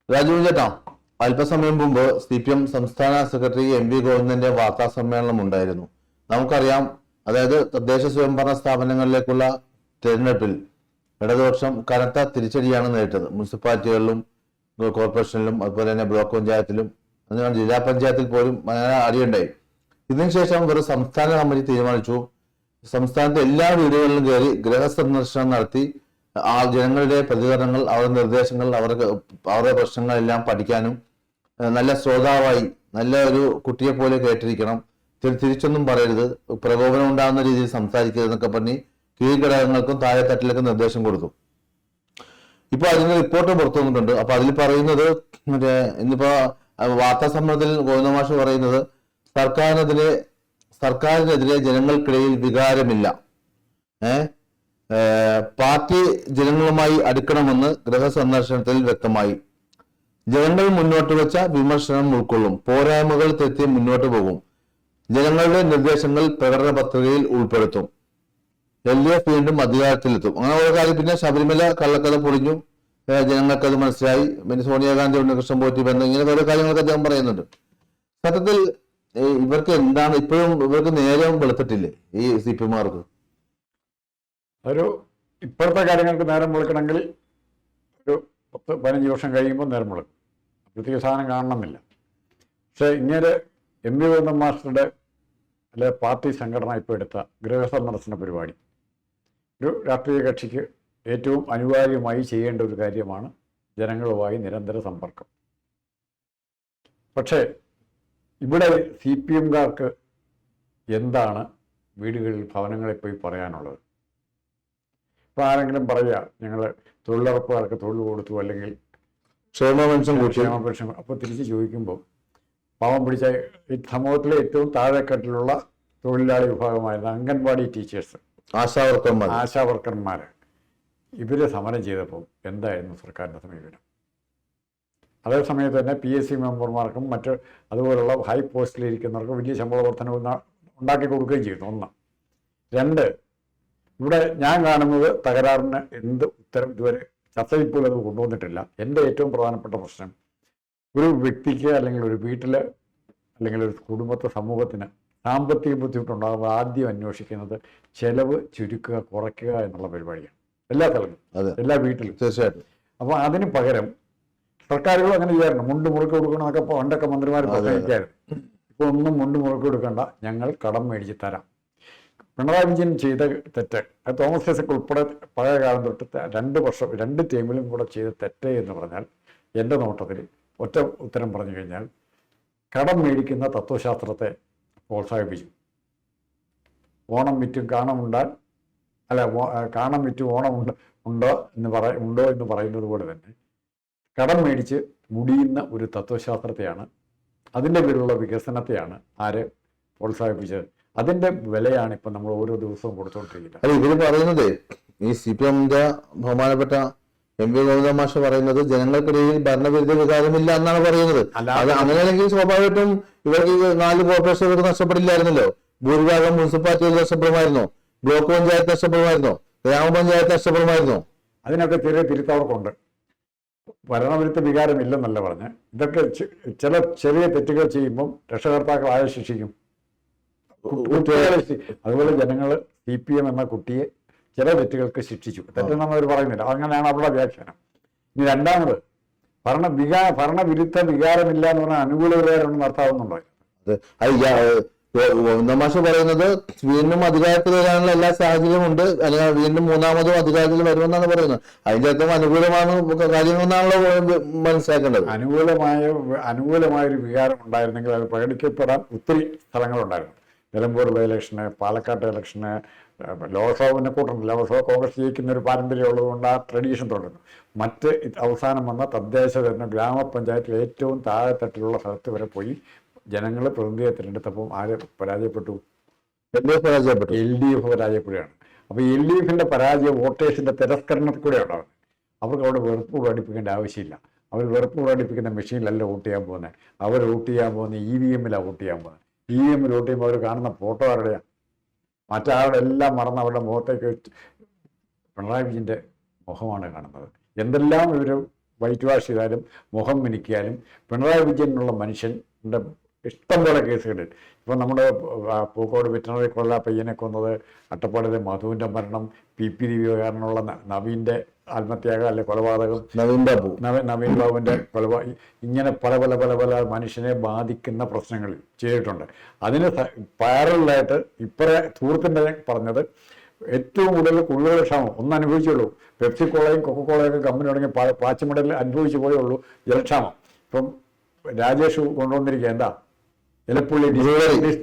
രാജു ചേട്ടാ, അല്പസമയം മുമ്പ് CPM സംസ്ഥാന സെക്രട്ടറി MV ഗോവിന്ദന്റെ വാർത്താ സമ്മേളനം ഉണ്ടായിരുന്നു. നമുക്കറിയാം, അതായത് തദ്ദേശ സ്വയംഭരണ സ്ഥാപനങ്ങളിലേക്കുള്ള തെരഞ്ഞെടുപ്പിൽ ഇടതുപക്ഷം കനത്ത തിരിച്ചടിയാണ് നേരിട്ടത്. മുനിസിപ്പാലിറ്റികളിലും കോർപ്പറേഷനിലും അതുപോലെ തന്നെ ബ്ലോക്ക് പഞ്ചായത്തിലും ജില്ലാ പഞ്ചായത്തിൽ പോലും അടിയുണ്ടായി. ഇതിനുശേഷം ഒരു സംസ്ഥാന കമ്മിറ്റി തീരുമാനിച്ചു, സംസ്ഥാനത്തെ എല്ലാ വീടുകളിലും കയറി ഗൃഹസന്ദർശനം നടത്തി ജനങ്ങളുടെ പ്രതികരണങ്ങൾ, അവരുടെ നിർദ്ദേശങ്ങൾ, അവരുടെ പ്രശ്നങ്ങളെല്ലാം പഠിക്കാനും നല്ല ശ്രോതാവായി നല്ല ഒരു കുട്ടിയെ പോലെ കേട്ടിരിക്കണം, തിരിച്ചൊന്നും പറയരുത്, പ്രകോപനം ഉണ്ടാകുന്ന രീതിയിൽ സംസാരിക്കരുത് എന്നൊക്കെ പറഞ്ഞ് കീഴ്ഘടകങ്ങൾക്കും താഴെത്തട്ടിലേക്കും നിർദ്ദേശം കൊടുത്തു. ഇപ്പൊ അതിന് റിപ്പോർട്ട് പുറത്തു വന്നിട്ടുണ്ട്. അപ്പൊ അതിൽ പറയുന്നത് ഇന്നിപ്പോ വാർത്താ സമ്മേളനത്തിൽ ഗോവിന്ദമാഷ് പറയുന്നത് സർക്കാരിനെതിരെ ജനങ്ങൾക്കിടയിൽ വികാരമില്ല, പാർട്ടി ജനങ്ങളുമായി അടുക്കണമെന്ന് ഗൃഹസന്ദർശനത്തിൽ വ്യക്തമായി. ജനങ്ങൾ മുന്നോട്ട് വെച്ച വിമർശനം ഉൾക്കൊള്ളും, പോരായ്മകൾ തെറ്റി മുന്നോട്ട് പോകും, ജനങ്ങളുടെ നിർദ്ദേശങ്ങൾ പ്രകടന പത്രികയിൽ ഉൾപ്പെടുത്തും, LDF വീണ്ടും അധികാരത്തിലെത്തും. അങ്ങനെ ഓരോ കാര്യം. പിന്നെ ശബരിമല കള്ളക്കഥ പൊളിഞ്ഞു, ജനങ്ങൾക്കത് മനസ്സിലായി, പിന്നെ സോണിയാഗാന്ധി ഉണ്ണികൃഷ്ണൻ പോറ്റി ബന്ധം, ഇങ്ങനെ ഓരോ കാര്യങ്ങളൊക്കെ അദ്ദേഹം പറയുന്നുണ്ട്. സത്യത്തിൽ ഇവർക്ക് എന്താണ് ഇപ്പോഴും ഇവർക്ക് നേരം വെളുത്തിട്ടില്ലേ ഈ CPM-മാർക്ക്? ഇപ്പോഴത്തെ കാര്യങ്ങൾക്ക് നേരം വെളുക്കണമെങ്കിൽ ഒരു 10-15 വർഷം കഴിയുമ്പോൾ നേരം വെളുക്കും. അപ്പോഴത്തേക്ക് സാധനം കാണണമെന്നില്ല. പക്ഷേ ഇങ്ങനെ MV ഗോവിന്ദൻ മാസ്റ്ററുടെ പാർട്ടി സംഘടന ഇപ്പോൾ എടുത്ത ഗൃഹസന്ദർശന പരിപാടി ഒരു രാഷ്ട്രീയ കക്ഷിക്ക് ഏറ്റവും അനിവാര്യമായി ചെയ്യേണ്ട ഒരു കാര്യമാണ്. ജനങ്ങളുമായി നിരന്തര സമ്പർക്കം. പക്ഷേ ഇവിടെ CPM-കാർക്ക് എന്താണ് വീടുകളിൽ ഭവനങ്ങളിൽ പോയി പറയാനുള്ളത്? ഇപ്പോൾ ആരെങ്കിലും പറയുക ഞങ്ങൾ തൊഴിലുറപ്പുകാർക്ക് തൊഴിൽ കൊടുത്തു, അല്ലെങ്കിൽ ക്ഷേമ പെൻഷൻ, അപ്പോൾ തിരിച്ച് ചോദിക്കുമ്പോൾ പാവം പിടിച്ച ഈ സമൂഹത്തിലെ ഏറ്റവും താഴെക്കെട്ടിലുള്ള തൊഴിലാളി വിഭാഗമായിരുന്ന അംഗൻവാടി ടീച്ചേഴ്സ്, ആശാവർക്കർമാർ ഇവർ സമരം ചെയ്തപ്പോൾ എന്തായിരുന്നു സർക്കാരിൻ്റെ സമീപനം? അതേ സമയത്ത് തന്നെ PSC മെമ്പർമാർക്കും മറ്റ് അതുപോലുള്ള ഹൈ പോസ്റ്റിലിരിക്കുന്നവർക്കും വലിയ ശമ്പള വർധന ഉണ്ടാക്കി കൊടുക്കുകയും ചെയ്യുന്നു. 1. 2, ഇവിടെ ഞാൻ കാണുന്നത് തകരാറിന് എന്ത് ഉത്തരം ഇതുവരെ ചർച്ചയിൽ പോലും അത് കൊണ്ടുവന്നിട്ടില്ല. എൻ്റെ ഏറ്റവും പ്രധാനപ്പെട്ട പ്രശ്നം, ഒരു വ്യക്തിക്ക് അല്ലെങ്കിൽ ഒരു വീട്ടിൽ അല്ലെങ്കിൽ ഒരു കുടുംബത്തെ സമൂഹത്തിന് സാമ്പത്തിക ബുദ്ധിമുട്ടുണ്ടാകുമ്പോൾ ആദ്യം അന്വേഷിക്കുന്നത് ചെലവ് ചുരുക്കുക, കുറയ്ക്കുക എന്നുള്ള പരിപാടിയാണ്. എല്ലാ സ്ഥലത്തും, എല്ലാ വീട്ടിലും. തീർച്ചയായിട്ടും. അപ്പോൾ അതിന് പകരം സർക്കാരുകളും അങ്ങനെ ചെയ്യാറുണ്ട്. മുണ്ട് മുറുക്കി കൊടുക്കണമെന്നൊക്കെ പണ്ടൊക്കെ മന്ത്രിമാർ പ്രസംഗിക്കായിരുന്നു. ഇപ്പോൾ ഒന്നും മുണ്ട് മുറുക്കി കൊടുക്കേണ്ട, ഞങ്ങൾ കടം മേടിച്ച് തരാം. പിണറായി വിജയൻ ചെയ്ത തെറ്റ്, തോമസ് ഐസക് ഉൾപ്പെടെ പഴയ കാലം തൊട്ട് 2 വർഷം 2 ടീമിലും കൂടെ ചെയ്ത തെറ്റ് എന്ന് പറഞ്ഞാൽ എൻ്റെ നോട്ടത്തിൽ ഒറ്റ ഉത്തരം പറഞ്ഞു കഴിഞ്ഞാൽ കടം മേടിക്കുന്ന തത്വശാസ്ത്രത്തെ പ്രോത്സാഹിപ്പിച്ചു. ഓണം വിറ്റും കാണമുണ്ടാൽ കാണം വിറ്റും ഓണം ഉണ്ടോ എന്ന് പറയുന്നത് പോലെ തന്നെ കടം മേടിച്ച് മുടിയുന്ന ഒരു തത്വശാസ്ത്രത്തെയാണ്, അതിൻ്റെ പേരിലുള്ള വികസനത്തെയാണ് ആര് പ്രോത്സാഹിപ്പിച്ചത്? അതിന്റെ വിലയാണ് ഇപ്പൊ നമ്മൾ ഓരോ ദിവസവും കൊടുത്തോണ്ടിരിക്കുന്നത്. അല്ല, ഇവര് പറയുന്നത് ഈ CPM-ന്റെ ബഹുമാനപ്പെട്ട MV ഗോവിന്ദൻ മാഷ് പറയുന്നത് ജനങ്ങൾക്കിടയിൽ ഭരണവിരുദ്ധ വികാരമില്ല എന്നാണ് പറയുന്നത്. അത് അങ്ങനെയാണെങ്കിൽ സ്വാഭാവികമായിട്ടും ഇവർക്ക് 4 കോർപ്പറേഷനുകൾ നഷ്ടപ്പെടില്ലായിരുന്നല്ലോ. ഭൂരിഭാഗം മുനിസിപ്പാലിറ്റികൾ നഷ്ടപ്പെടുമായിരുന്നോ? ബ്ലോക്ക് പഞ്ചായത്ത് നഷ്ടപ്പെടുമായിരുന്നോ? ഗ്രാമപഞ്ചായത്ത് നഷ്ടപ്പെടുമായിരുന്നോ? അതിനൊക്കെ ചെറിയ തിരുത്തവർക്കുണ്ട്. ഭരണവിരുദ്ധ വികാരമില്ലെന്നല്ല പറഞ്ഞ്, ഇതൊക്കെ ചില ചെറിയ തെറ്റുകൾ ചെയ്യുമ്പം രക്ഷകർത്താക്കൾ ആരെ ശിക്ഷിക്കും? അതുപോലെ ജനങ്ങൾ CPM എന്ന കുട്ടിയെ ചില തെറ്റുകൾക്ക് ശിക്ഷിച്ചു. തെറ്റെന്നൊന്നും അവർ പറയുന്നില്ല. അങ്ങനെയാണ് അവരുടെ വ്യാഖ്യാനം. ഇനി രണ്ടാമത്, ഭരണവിരുദ്ധ വികാരമില്ല എന്ന് പറഞ്ഞാൽ അനുകൂല വികാരമുണ്ടെന്ന് അർത്ഥാവുന്നുണ്ടോ? മാഷ് പറയുന്നത് വീണ്ടും അധികാരത്തിൽ വരാനുള്ള എല്ലാ സാഹചര്യവും ഉണ്ട്, അല്ലെങ്കിൽ വീണ്ടും മൂന്നാമതും അധികാരത്തിൽ വരുമെന്നാണ് പറയുന്നത്. അതിന്റെ അർത്ഥം അനുകൂലമാണ് കാര്യങ്ങളെന്നാണല്ലോ മനസ്സിലാക്കേണ്ടത്. അനുകൂലമായൊരു വികാരം ഉണ്ടായിരുന്നെങ്കിൽ അത് പ്രകടിക്കപ്പെടാൻ ഒത്തിരി സ്ഥലങ്ങളുണ്ടായിരുന്നു. നിലമ്പൂർ ബൈ ഇലക്ഷന്, പാലക്കാട് ഇലക്ഷന്, ലോക്സഭനെ കൂട്ടുന്നു. ലോക്സഭ കോൺഗ്രസ് ജയിക്കുന്ന ഒരു പാരമ്പര്യം ഉള്ളതുകൊണ്ട് ആ ട്രഡീഷൻ തുടരുന്നു. മറ്റ് അവസാനം വന്ന തദ്ദേശ ഗ്രാമപഞ്ചായത്തിൽ ഏറ്റവും താഴെത്തട്ടിലുള്ള സ്ഥലത്ത് വരെ പോയി ജനങ്ങൾ പ്രതിനിധിയെ തിരഞ്ഞെടുത്തപ്പോൾ ആര് പരാജയപ്പെട്ടു? LDF പരാജയപ്പെടുകയാണ്. അപ്പോൾ LDFിൻ്റെ പരാജയം വോട്ടേഴ്സിൻ്റെ തിരസ്കരണത്തിൽ കൂടെ ഉണ്ടാകുന്നത്. അവർക്ക് അവിടെ വെറുപ്പ് പ്രകടിപ്പിക്കേണ്ട ആവശ്യമില്ല. അവർ വെറുപ്പ് പ്രകടിപ്പിക്കുന്ന മെഷീനിലല്ല വോട്ട് ചെയ്യാൻ പോകുന്നത്. അവർ വോട്ട് ചെയ്യാൻ പോകുന്നത് EVM-ലാണ് വോട്ട് ചെയ്യാൻ പോകുന്നത്. EVM-ൽ വോട്ട് ചെയ്യുമ്പോൾ അവർ കാണുന്ന ഫോട്ടോ ആരുടെയാണ്? മറ്റാളുടെ എല്ലാം മറന്ന് അവരുടെ മുഖത്തേക്ക് പിണറായി വിജയൻ്റെ മുഖമാണ് കാണുന്നത്. എന്തെല്ലാം ഇവർ വൈറ്റ് വാഷ് ചെയ്താലും മുഖം മിനുക്കിയാലും പിണറായി വിജയനുള്ള മനുഷ്യൻ്റെ ഇഷ്ടം പോലെ കേസുകളിൽ ഇപ്പം നമ്മുടെ പൂക്കോട് വെറ്ററിനറി കൊള്ള പയ്യനെ കൊന്നത്, അട്ടപ്പാടിലെ മധുവിൻ്റെ മരണം, PP കാരണമുള്ള നവീൻ്റെ ആത്മത്യാഗം അല്ലെ കൊലപാതകം, നവീൻ ബാബുവിൻ്റെ ഇങ്ങനെ പല പല പല പല മനുഷ്യനെ ബാധിക്കുന്ന പ്രശ്നങ്ങൾ ചെയ്തിട്ടുണ്ട്. അതിന് പാരലായിട്ട് ഇപ്പറേ സുഹൃത്തിൻ്റെ പറഞ്ഞത് ഏറ്റവും കൂടുതൽ കുടിവെള്ള ക്ഷാമം ഒന്ന് അനുഭവിച്ചുള്ളൂ. പെപ്സി കോളയും കൊക്കക്കോളയൊക്കെ കമ്പനി തുടങ്ങി പാച്ചമടലിൽ അനുഭവിച്ചു പോയുള്ളൂ ജലക്ഷാമം. ഇപ്പം രാജേഷ് കൊണ്ടുവന്നിരിക്കുക എന്താ ഇലപ്പുള്ളി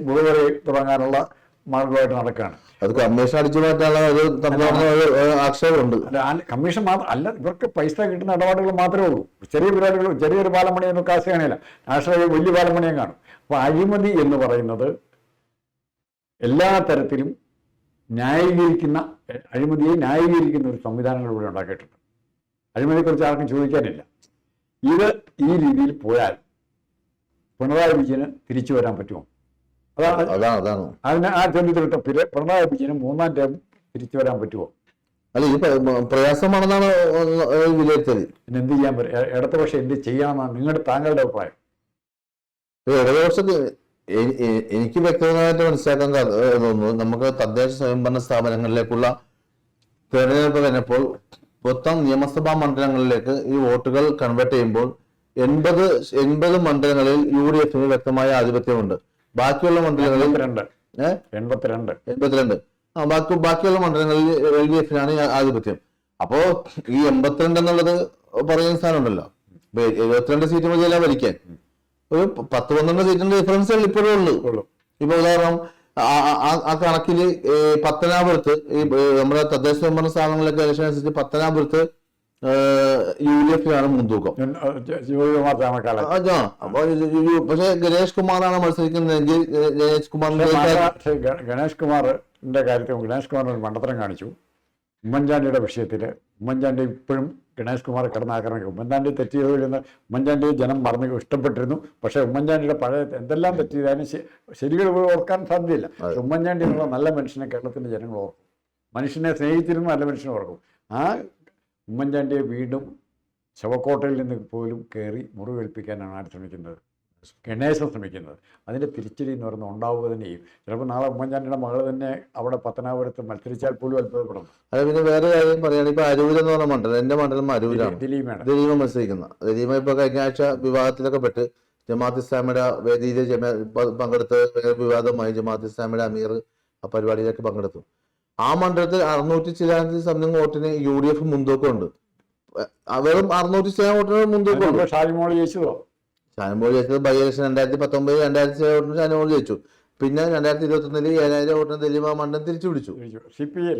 മുഴുവറി തുടങ്ങാനുള്ള മാർഗമായിട്ട് നടക്കുകയാണ്. അത് കമ്മീഷൻ അടിച്ചു മാറ്റാനുള്ള ആക്ഷേപമുണ്ട്. കമ്മീഷൻ മാത്രം അല്ല, ഇവർക്ക് പൈസ കിട്ടുന്ന ഇടപാടുകൾ മാത്രമേ ഉള്ളൂ. ചെറിയ പരിപാടികൾ, ചെറിയൊരു പാലം പണിയൊന്നും കാശ് കാണില്ല. നാഷണൽ വലിയ പാലം പണിയും കാണും. അപ്പോൾ അഴിമതി എന്ന് പറയുന്നത് എല്ലാ തരത്തിലും അഴിമതിയെ ന്യായീകരിക്കുന്ന ഒരു സംവിധാനങ്ങൾ ഇവിടെ ഉണ്ടാക്കിയിട്ടുണ്ട്. അഴിമതിയെക്കുറിച്ച് ആർക്കും ചോദിക്കാനില്ല. ഇത് ഈ രീതിയിൽ പോയാൽ പിണറായി വിജയന് തിരിച്ചു വരാൻ പറ്റുമോ? അതാണ് അതിന് ആ ചോദ്യത്തിലിട്ട പിണറായി വിജയന് 3ാം ടേം തിരിച്ചു വരാൻ പറ്റുമോ? അല്ല, ഇത് പ്രയാസമാണെന്നാണ് വിലയിരുത്തൽ. പിന്നെ എന്ത് ചെയ്യാൻ പറ്റും? ഇടതുപക്ഷം എന്ത് ചെയ്യാമെന്നാണ് താങ്കളുടെ അഭിപ്രായം? ഇടതുപക്ഷത്ത് എനിക്ക് വ്യക്തിഗതമായിട്ട് മനസ്സിലാക്കാൻ തോന്നുന്നു, നമുക്ക് തദ്ദേശ സ്വയംഭരണ സ്ഥാപനങ്ങളിലേക്കുള്ള തെരഞ്ഞെടുപ്പ് കഴിഞ്ഞപ്പോൾ മൊത്തം നിയമസഭാ മണ്ഡലങ്ങളിലേക്ക് ഈ വോട്ടുകൾ കൺവേർട്ട് ചെയ്യുമ്പോൾ 80 മണ്ഡലങ്ങളിൽ UDF വ്യക്തമായ ആധിപത്യമുണ്ട്. ബാക്കിയുള്ള മണ്ഡലങ്ങളിൽ 82 ബാക്കിയുള്ള മണ്ഡലങ്ങളിൽ LDF ആധിപത്യം. അപ്പോ ഈ 82 എന്നുള്ളത് പറയുന്ന സ്ഥാനമുണ്ടല്ലോ, 72 സീറ്റ് മതിയല്ല ഭരിക്കാൻ. ഒരു 10-12 സീറ്റിന്റെ ഡിഫറൻസ് ഇപ്പോഴും ഉള്ളൂ. ഇപ്പൊ ഉദാഹരണം ആ കണക്കില് പത്തനാപുരത്ത് ഈ നമ്മുടെ തദ്ദേശ സ്വയംഭരണ സ്ഥാപനങ്ങളിലൊക്കെ ഇലക്ഷൻ അനുസരിച്ച് പത്തനാപുരത്ത് UDF മുൻതൂക്കം. പക്ഷെ ഗണേഷ് കുമാറാണ് മത്സരിക്കുന്നതെങ്കിൽ ഗണേഷ് കുമാറിന്റെ കാര്യത്തിൽ ഗണേഷ് കുമാർ ഒരു മണ്ടത്തരം കാണിച്ചു. ഉമ്മൻചാണ്ടിയുടെ വിഷയത്തിൽ ഉമ്മൻചാണ്ടി ഇപ്പോഴും ഗണേഷ് കുമാർ കിടന്നാക്രമിക്കും. ഉമ്മൻചാണ്ടി തെറ്റ് ചെയ്തിരുന്ന ഉമ്മൻചാണ്ടി ജനം പറഞ്ഞു ഇഷ്ടപ്പെട്ടിരുന്നു. പക്ഷേ ഉമ്മൻചാണ്ടിയുടെ പഴയ എന്തെല്ലാം തെറ്റ് ചെയ്താലും ശരികൾ ഓർക്കാൻ സാധ്യതയില്ല. ഉമ്മൻചാണ്ടി എന്നുള്ള നല്ല മനുഷ്യനെ കേരളത്തിൻ്റെ ജനങ്ങൾ ഓർക്കും. മനുഷ്യനെ സ്നേഹിച്ചിരുന്ന നല്ല മനുഷ്യനെ ഓർക്കും. ആ ഉമ്മൻചാണ്ടിയെ വീണ്ടും ശവക്കോട്ടയിൽ നിന്ന് പോലും കയറി മുറിവേൽപ്പിക്കാനാണ് ആര് ശ്രമിക്കുന്നത്? ഗണേശൻ ശ്രമിക്കുന്നത്. അതിൻ്റെ തിരിച്ചടി എന്ന് പറയുന്നത് ഉണ്ടാവുക തന്നെ ചെയ്യും. ചിലപ്പോൾ നാളെ ഉമ്മൻചാണ്ടിയുടെ മകൾ തന്നെ അവിടെ പത്തനാപുരത്ത് മത്സരിച്ചാൽ പോലും അത്ഭുതപ്പെടുന്നു. അത് പിന്നെ വേറെ കാര്യം പറയുകയാണെങ്കിൽ ഇപ്പൊ അരൂർ എന്ന് പറഞ്ഞ മണ്ഡലം, എന്റെ മണ്ഡലം അരൂരാണ്. ദിലീപ മത്സരിക്കുന്ന ദിലീപ ഇപ്പൊ കഴിഞ്ഞ ആഴ്ച വിവാദത്തിലൊക്കെ പെട്ട് ജമാഅത്ത് ഇസ്ലാമിയുടെ വേദിയിൽ പങ്കെടുത്ത് വിവാദമായി. ജമാഅത്ത് ഇസ്ലാമിയുടെ അമീർ ആ പരിപാടിയിലൊക്കെ പങ്കെടുത്തു. ആ മണ്ഡലത്തിൽ 600 ചില സംതിങ് വോട്ടിന് UDF മുൻതൂക്കമുണ്ട്. വെറും 600 ചില വോട്ടിന് മുൻതൂക്കമുണ്ട്. ഷാനിമോൾ ജയിച്ചതോ? ഷാനിമോൾ ജയിച്ചത് ബൈ ഇലക്ഷൻ 2019 2000 വോട്ടിന് ഷാനിമോൾ ജയിച്ചു. പിന്നെ 2021 7000 വോട്ടിന് ദിലീപ മണ്ഡലം തിരിച്ചു പിടിച്ചു. CPM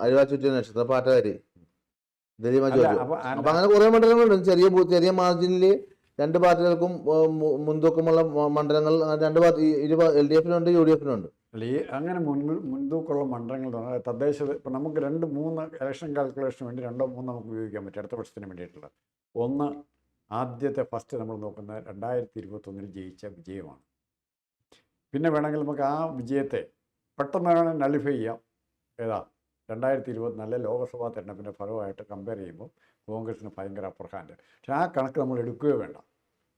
അരിവാ ചുറ്റിയ നക്ഷത്ര പാട്ടുകാരി ദിലീപ ചോദിച്ചു. അപ്പൊ അങ്ങനെ കുറെ മണ്ഡലങ്ങളുണ്ട്. ചെറിയ മാർജിനില് 2 പാർട്ടികൾക്കും മുൻതൂക്കമുള്ള മണ്ഡലങ്ങൾ 2 പാർട്ടി LDF-നുണ്ട് UDF-നുണ്ട്. അങ്ങനെ മുൻതൂക്കമുള്ള മണ്ഡലങ്ങൾ തദ്ദേശ ഇപ്പം നമുക്ക് 2-3 ഇലക്ഷൻ കാൽക്കുലേഷന് വേണ്ടി 2-3 നമുക്ക് ഉപയോഗിക്കാൻ പറ്റും അടുത്ത വർഷത്തിന് വേണ്ടിയിട്ടുള്ള. ഒന്ന്, ആദ്യത്തെ ഫസ്റ്റ് നമ്മൾ നോക്കുന്നത് 2021 ജയിച്ച വിജയമാണ്. പിന്നെ വേണമെങ്കിൽ നമുക്ക് ആ വിജയത്തെ പെട്ടെന്ന് വേണമെങ്കിൽ നളിഫൈ ചെയ്യാം. ഏതാ 2024 ലോക്സഭാ തെരഞ്ഞെടുപ്പിൻ്റെ ഫലമായിട്ട് കമ്പയർ ചെയ്യുമ്പോൾ കോൺഗ്രസിന് ഭയങ്കര അപ്പർ ഹാൻഡ്. പക്ഷേ ആ കണക്ക് നമ്മൾ എടുക്കുകയോ വേണ്ട.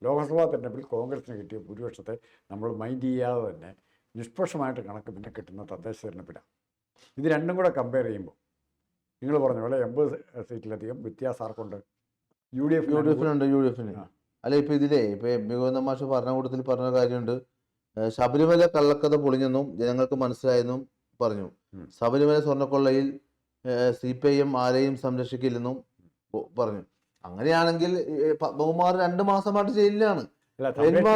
ലോക്സഭാ തെരഞ്ഞെടുപ്പിൽ കോൺഗ്രസിന് കിട്ടിയ ഭൂരിപക്ഷത്തെ നമ്മൾ മൈൻഡ് ചെയ്യാതെ തന്നെ നിഷ്പക്ഷമായിട്ട് കണക്ക് പിന്നെ കിട്ടുന്ന തദ്ദേശ തെരഞ്ഞെടുപ്പിലാണ്. ഇത് രണ്ടും കൂടെ കമ്പയർ ചെയ്യുമ്പോൾ നിങ്ങൾ പറഞ്ഞ പോലെ 80 സീറ്റിലധികം വ്യത്യാസം ആർക്കുണ്ട്? UDF-ന്. അല്ല, ഇപ്പൊ ഇതിലേ ഇപ്പൊ ഗോവിന്ദൻ മാഷ് ഭരണകൂടത്തിൽ പറഞ്ഞ കാര്യമുണ്ട്. ശബരിമല കള്ളക്കഥ പൊളിഞ്ഞെന്നും ജനങ്ങൾക്ക് മനസ്സിലായെന്നും പറഞ്ഞു. ശബരിമല സ്വർണ്ണക്കൊള്ളയിൽ CPIM ആരെയും സംരക്ഷിക്കില്ലെന്നും പറഞ്ഞു. അങ്ങനെയാണെങ്കിൽ ബഹുമാർ 2 മാസമായിട്ട് ജയിലിലാണ്. MP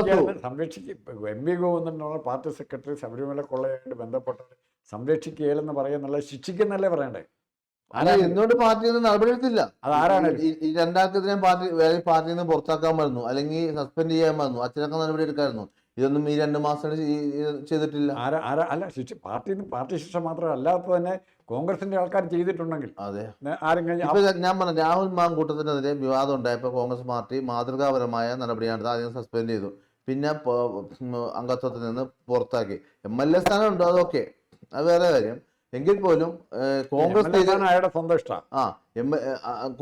ഗോവിന്ദനുള്ള പാർട്ടി സെക്രട്ടറി ശബരിമല കൊള്ളയായിട്ട് ബന്ധപ്പെട്ടവർ സംരക്ഷിക്കുകയെന്ന് പറയുന്നുള്ള ശിക്ഷിക്കുന്നല്ലേ പറയണ്ടേ? എന്തുകൊണ്ട് പാർട്ടിയൊന്നും നടപടിയെടുത്തില്ല? അതാരാണ്? ഈ 2 പാർട്ടിയിൽ നിന്ന് പുറത്താക്കാമായിരുന്നു, അല്ലെങ്കിൽ സസ്പെൻഡ് ചെയ്യാമായിരുന്നു, അച്ഛനൊക്കെ നടപടി എടുക്കാമായിരുന്നു. ഇതൊന്നും ഈ 2 മാസം ചെയ്തിട്ടില്ല. പാർട്ടി ശിക്ഷ മാത്രമല്ലാത്ത തന്നെ കോൺഗ്രസിന്റെ ആൾക്കാർ ചെയ്തിട്ടുണ്ടെങ്കിൽ അതെ ഞാൻ പറഞ്ഞു. രാഹുൽ മാങ്കൂട്ടത്തിനെതിരെ വിവാദം ഉണ്ടായപ്പോൾ കോൺഗ്രസ് പാർട്ടി മാതൃകാപരമായ നടപടിയാണ്. ആദ്യം സസ്പെൻഡ് ചെയ്തു, പിന്നെ അംഗത്വത്തിൽ നിന്ന് പുറത്താക്കി. MLA സ്ഥാനം ഉണ്ടോ? അതൊക്കെ അത് വേറെ കാര്യം. എങ്കിൽ പോലും കോൺഗ്രസ് അയാളുടെ സ്വന്തം ഇഷ്ടമാണ്.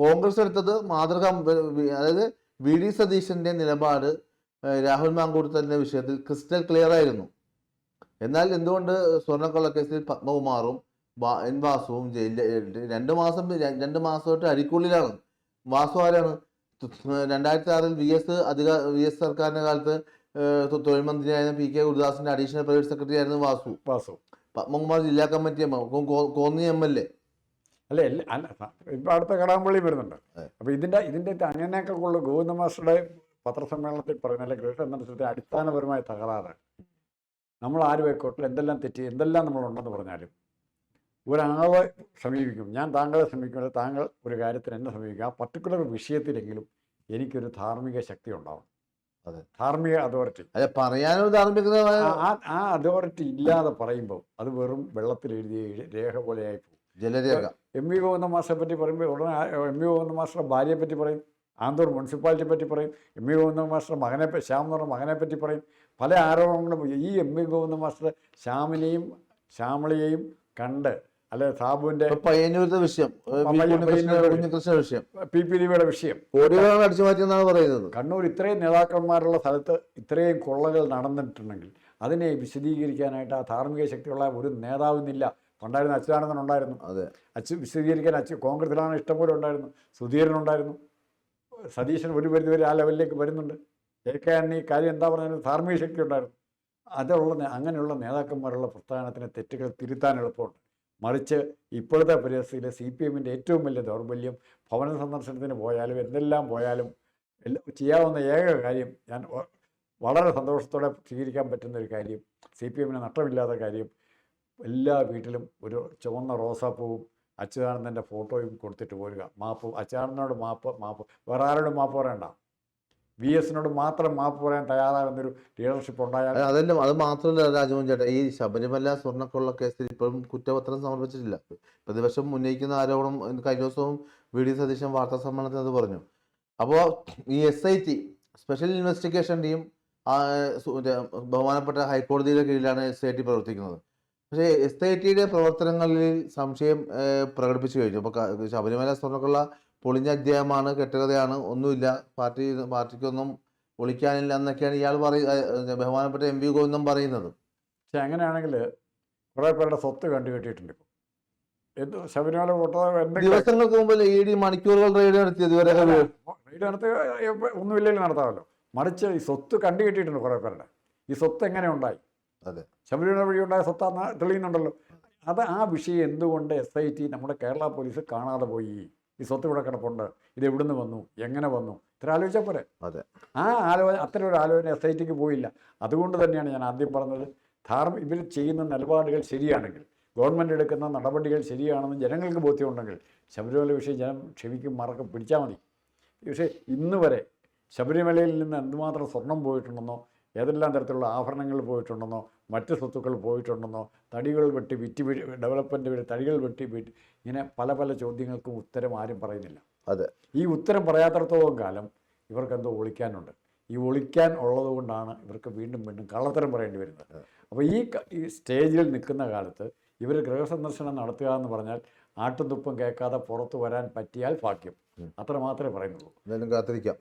കോൺഗ്രസ് എടുത്തത് മാതൃക, അതായത് വി ഡി സതീശന്റെ നിലപാട് രാഹുൽ മാങ്കൂട്ടത്തിന്റെ വിഷയത്തിൽ ക്രിസ്റ്റൽ ക്ലിയർ ആയിരുന്നു. എന്നാൽ എന്തുകൊണ്ട് സ്വർണ്ണക്കൊള്ളക്കേസിൽ പത്മകുമാറും എൻ വാസുവും ജയിലിൽ 2 മാസമായിട്ട് അരിക്കുള്ളിലാണ്. വാസു ആരാണ്? 2006 വി എസ് സർക്കാരിന്റെ കാലത്ത് തൊഴിൽ മന്ത്രിയായിരുന്ന പി കെ ഗുരുദാസിന്റെ അഡീഷണൽ പ്രൈവറ്റ് സെക്രട്ടറി ആയിരുന്നു വാസു. പത്മകുമാർ ജില്ലാ കമ്മിറ്റി കോന്നി MLA അല്ല. ഇപ്പൊ അടുത്ത കടാമ്പള്ളി വരുന്നുണ്ട്. അപ്പൊ ഇതിന്റെ അങ്ങനെയൊക്കെ ഉള്ള ഗോവിന്ദ മാസ്റ്ററുടെ പത്രസമ്മേളനത്തിൽ പറയുന്ന ഗൃഹസന്ദർശനത്തിൽ അടിസ്ഥാനപരമായ തകരാറ്, നമ്മൾ ആരും ആയിക്കോട്ടെ എന്തെല്ലാം തെറ്റി എന്തെല്ലാം നമ്മളുണ്ടെന്ന് പറഞ്ഞാലും ഒരാളെ സമീപിക്കും, ഞാൻ താങ്കളെ സമീപിക്കുമ്പോൾ താങ്കൾ ഒരു കാര്യത്തിന് എന്നെ സമീപിക്കും, ആ പർട്ടിക്കുലർ വിഷയത്തിലെങ്കിലും എനിക്കൊരു ധാർമ്മിക ശക്തി ഉണ്ടാവും. അതെ, ധാർമ്മിക അതോറിറ്റി. അതെ, പറയാനൊരു ധാർമ്മികമായ ആ അതോറിറ്റി ഇല്ലാതെ പറയുമ്പോൾ അത് വെറും വെള്ളത്തിൽ എഴുതിയ രേഖ പോലെയായി പോകും. ജലരേഖ. എം വി ഗോവിന്ദ മാസ്റ്ററെ പറ്റി പറയുമ്പോൾ ഉടനെ എം വി ഗോവിന്ദ മാസ്റ്ററുടെ ഭാര്യയെ പറ്റി പറയും, ആന്തൂർ മുനിസിപ്പാലിറ്റിയെ പറ്റി പറയും, M V Govinda master Shyam എന്ന് പറഞ്ഞ മകനെ പറ്റി പറയും. പല ആരോപണങ്ങളും ഈ എം വി ഗോവിന്ദ മാസ്റ്റർ ശ്യാമിനെയും ശ്യാമളിയെയും കണ്ട്, അല്ലെ സാബുവിന്റെ പയ്യന്നൂരിന്റെ വിഷയം, കുഞ്ഞികൃഷ്ണ വിഷയം, PPDBയുടെ വിഷയം കോടികളാണ് അടിച്ചു മാറ്റിയെന്നാണ് പറയുന്നത്. കണ്ണൂർ ഇത്രയും നേതാക്കന്മാരുള്ള സ്ഥലത്ത് ഇത്രയും കൊള്ളകൾ നടന്നിട്ടുണ്ടെങ്കിൽ അതിനെ വിശദീകരിക്കാനായിട്ട് ആ ധാർമ്മിക ശക്തിയുള്ള ഒരു നേതാവിന്നില്ല. പണ്ടായിരുന്നു അച്യുതാനന്ദൻ ഉണ്ടായിരുന്നു. അതെ, വിശദീകരിക്കാൻ കോൺഗ്രസിലാണ് ഇഷ്ടംപോലെ ഉണ്ടായിരുന്നു. സുധീരൻ ഉണ്ടായിരുന്നു. സതീശൻ ഒരു പരിധിവരെ ആ ലെവലിലേക്ക് വരുന്നുണ്ട്. AK ആന്റണി കാര്യം എന്താ പറഞ്ഞാലും ധാർമ്മിക ശക്തി ഉണ്ടായിരുന്നു. അങ്ങനെയുള്ള നേതാക്കന്മാരുള്ള പ്രസ്ഥാനത്തിന് തെറ്റുകൾ തിരുത്താൻ എളുപ്പമുണ്ട്. മറിച്ച് ഇപ്പോഴത്തെ പരിസ്ഥിതിയിലെ CPMന്റെ ഏറ്റവും വലിയ ദൗർബല്യം, ഭവന സന്ദർശനത്തിന് പോയാലും എന്തെല്ലാം പോയാലും ചെയ്യാവുന്ന ഏക കാര്യം, ഞാൻ വളരെ സന്തോഷത്തോടെ സ്വീകരിക്കാൻ പറ്റുന്ന ഒരു കാര്യം, CPMന് നഷ്ടമില്ലാത്ത കാര്യം, എല്ലാ വീട്ടിലും ഒരു ചുവന്ന റോസാപ്പൂവും അച്യുതാനന്ദൻ്റെ ഫോട്ടോയും കൊടുത്തിട്ട് പോരുക. അച്യുതാനന്ദനോട് മാപ്പ് വേറെ ആരോടും മാപ്പ് പറയണ്ട. VSനോട് മാത്രം മാപ്പ് പറയാൻ തയ്യാറാകുന്നൊരു ലീഡർഷിപ്പ് ഉണ്ടായാൽ. അത് മാത്രമല്ല രാജമോഹൻ ചേട്ടാ, ഈ ശബരിമല സ്വർണ്ണക്കൊള്ള കേസിൽ ഇപ്പോഴും കുറ്റപത്രം സമർപ്പിച്ചിട്ടില്ല. പ്രതിപക്ഷം ഉന്നയിക്കുന്ന ആരോപണം കഴിഞ്ഞ ദിവസവും VD സതീശൻ വാർത്താ സമ്മേളനത്തിൽ അത് പറഞ്ഞു. അപ്പോൾ ഈ SIT സ്പെഷ്യൽ ഇൻവെസ്റ്റിഗേഷൻ ടീം ബഹുമാനപ്പെട്ട ഹൈക്കോടതിയുടെ കീഴിലാണ് SIT പ്രവർത്തിക്കുന്നത്. പക്ഷേ SITയുടെ പ്രവർത്തനങ്ങളിൽ സംശയം പ്രകടിപ്പിച്ചു കഴിഞ്ഞു. അപ്പോൾ ശബരിമല സ്വർണ്ണക്കൊള്ള പൊളിഞ്ഞ അധ്യായമാണ്, കെട്ടുകഥയാണ്, ഒന്നുമില്ല, പാർട്ടിക്കൊന്നും ഒളിക്കാനില്ല എന്നൊക്കെയാണ് ഇയാൾ ബഹുമാനപ്പെട്ട MV ഗോവിന്ദൻ പറയുന്നത്. പക്ഷെ അങ്ങനെയാണെങ്കിൽ കുറേ പേരുടെ സ്വത്ത് കണ്ടുകെട്ടിയിട്ടുണ്ട്. ഇപ്പോൾ ശബരിമല ദിവസങ്ങൾക്ക് മുമ്പ് ED മണിക്കൂറുകൾ റെയ്ഡ് നടത്തിയത്. റെയ്ഡ് നടത്തി ഒന്നുമില്ലെങ്കിൽ നടത്താമല്ലോ. മറിച്ച് ഈ സ്വത്ത് കണ്ടുകെട്ടിയിട്ടുണ്ട് കുറേ പേരുടെ. ഈ സ്വത്ത് എങ്ങനെ ഉണ്ടായി? അതെ, ശബരിമല വഴി ഉണ്ടായ സ്വത്താന്ന് തെളിയുന്നുണ്ടല്ലോ. ആ വിഷയം എന്തുകൊണ്ട് SIT നമ്മുടെ കേരള പോലീസ് കാണാതെ പോയി? ഈ സ്വത്ത് ഇവിടെ കിടപ്പുണ്ട്, ഇത് എവിടുന്ന് വന്നു, എങ്ങനെ വന്നു, ഇത്ര ആലോചിച്ചാൽ പോരെ? അതെ, അത്തരം ഒരു ആലോചന SITക്ക് പോയില്ല. അതുകൊണ്ട് തന്നെയാണ് ഞാൻ ആദ്യം പറഞ്ഞത്, ഇവർ ചെയ്യുന്ന നിലപാടുകൾ ശരിയാണെങ്കിൽ, ഗവൺമെൻറ് എടുക്കുന്ന നടപടികൾ ശരിയാണെന്ന് ജനങ്ങൾക്ക് ബോധ്യമുണ്ടെങ്കിൽ ശബരിമല വിഷയം ജനം ക്ഷമിക്കും, മറക്കും, പിടിച്ചാൽ മതി. പക്ഷേ ഇന്ന് വരെ ശബരിമലയിൽ നിന്ന് എന്തുമാത്രം സ്വർണം പോയിട്ടുണ്ടെന്നോ, ഏതെല്ലാം തരത്തിലുള്ള ആഭരണങ്ങൾ പോയിട്ടുണ്ടെന്നോ, മറ്റ് സ്വത്തുക്കൾ പോയിട്ടുണ്ടെന്നോ, തടികൾ വെട്ടി ഡെവലപ്മെൻറ്റ് തടികൾ വെട്ടി ഇങ്ങനെ പല ചോദ്യങ്ങൾക്കും ഉത്തരം ആരും പറയുന്നില്ല. അതെ, ഈ ഉത്തരം പറയാത്തിടത്തോളം കാലം ഇവർക്കെന്തോ ഒളിക്കാനുണ്ട്. ഈ ഒളിക്കാൻ ഉള്ളത് കൊണ്ടാണ് ഇവർക്ക് വീണ്ടും കള്ളത്തരം പറയേണ്ടി വരുന്നത്. അപ്പോൾ ഈ സ്റ്റേജിൽ നിൽക്കുന്ന കാലത്ത് ഇവർ ഗൃഹസന്ദർശനം നടത്തുക എന്ന് പറഞ്ഞാൽ ആട്ടും തുപ്പും കേൾക്കാതെ പുറത്തു വരാൻ പറ്റിയാൽ ഭാഗ്യം. അത്ര മാത്രമേ പറയുന്നുള്ളൂ. കാത്തിരിക്കാം.